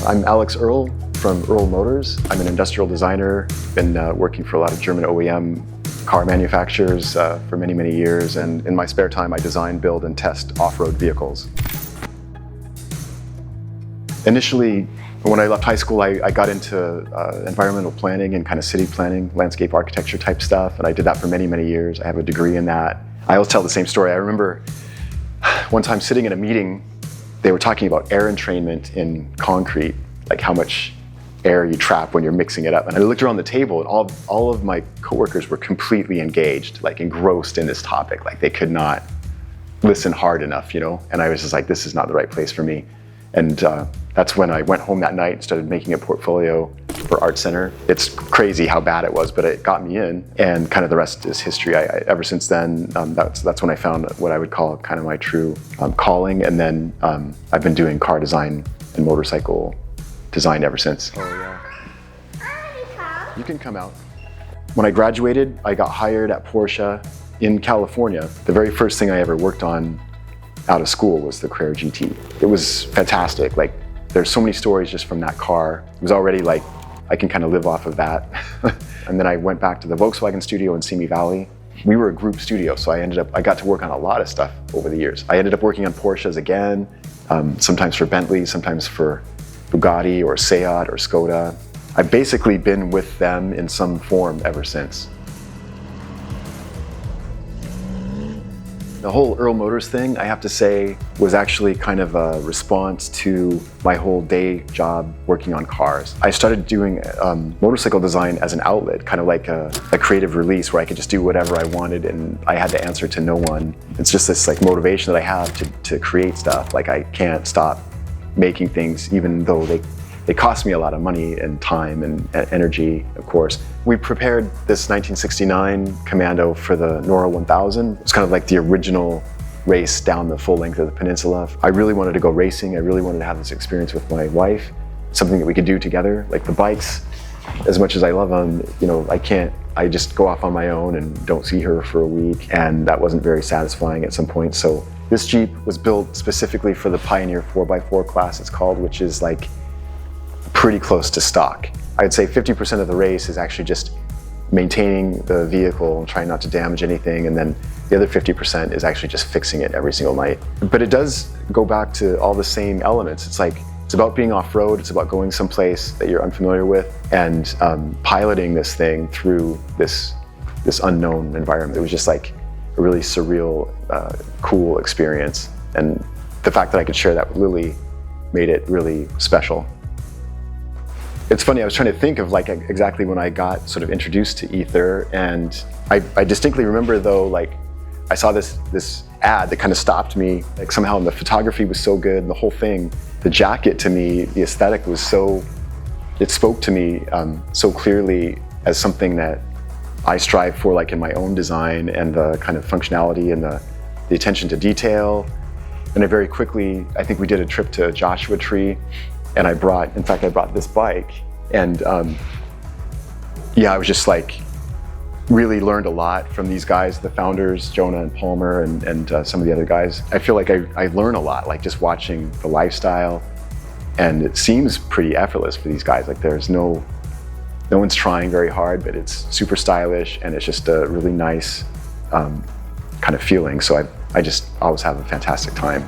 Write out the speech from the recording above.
I'm Earle from Earle Motors. I'm an industrial designer, been working for a lot of German OEM car manufacturers for many, many years, and in my spare time I design, build, and test off-road vehicles. Initially, when I left high school, I got into environmental planning and kind of city planning, landscape architecture type stuff, and I did that for many, many years. I have a degree in that. I always tell the same story. I remember one time sitting in a meeting, they were talking about air entrainment in concrete, like how much air you trap when you're mixing it up. And I looked around the table and all of my coworkers were completely engaged, like engrossed in this topic. Like they could not listen hard enough, you know? And I was just like, this is not the right place for me. And that's when I went home that night and started making a portfolio for Art Center. It's crazy how bad it was, but it got me in, and kind of the rest is history. Ever since then, that's when I found what I would call kind of my true calling, and then I've been doing car design and motorcycle design ever since. Oh yeah. You can come out. When I graduated, I got hired at Porsche in California. The very first thing I ever worked on out of school was the Carrera GT. It was fantastic. Like, there's so many stories just from that car. It was already like, I can kind of live off of that. And then I went back to the Volkswagen studio in Simi Valley. We were a group studio, so I got to work on a lot of stuff over the years. I ended up working on Porsches again, sometimes for Bentley, sometimes for Bugatti or Seat or Skoda. I've basically been with them in some form ever since. The whole Earle Motors thing, I have to say, was actually kind of a response to my whole day job working on cars. I started doing motorcycle design as an outlet, kind of like a creative release where I could just do whatever I wanted and I had to answer to no one. It's just this like motivation that I have to create stuff. Like I can't stop making things even though they cost me a lot of money and time and energy, of course. We prepared this 1969 Commando for the NORRA 1000. It's kind of like the original race down the full length of the peninsula. I really wanted to go racing. I really wanted to have this experience with my wife, something that we could do together. Like the bikes, as much as I love them, you know, I just go off on my own and don't see her for a week, and that wasn't very satisfying at some point. So this Jeep was built specifically for the Pioneer 4x4 class, it's called, which is like pretty close to stock. I'd say 50% of the race is actually just maintaining the vehicle and trying not to damage anything, and then the other 50% is actually just fixing it every single night. But it does go back to all the same elements. It's like, it's about being off-road, it's about going someplace that you're unfamiliar with and piloting this thing through this unknown environment. It was just like a really surreal, cool experience. And the fact that I could share that with Lily made it really special. It's funny, I was trying to think of like exactly when I got sort of introduced to AETHER, and I distinctly remember though, like I saw this ad that kind of stopped me, like somehow the photography was so good and the whole thing, the jacket to me, the aesthetic was so, it spoke to me so clearly as something that I strive for, like in my own design, and the kind of functionality and the attention to detail. And I very quickly, I think we did a trip to Joshua Tree, and I brought this bike, and yeah, I was just like, really learned a lot from these guys, the founders, Jonah and Palmer, and some of the other guys. I feel like I learn a lot, like just watching the lifestyle, and it seems pretty effortless for these guys. Like there's no one's trying very hard, but it's super stylish, and it's just a really nice kind of feeling. So I just always have a fantastic time.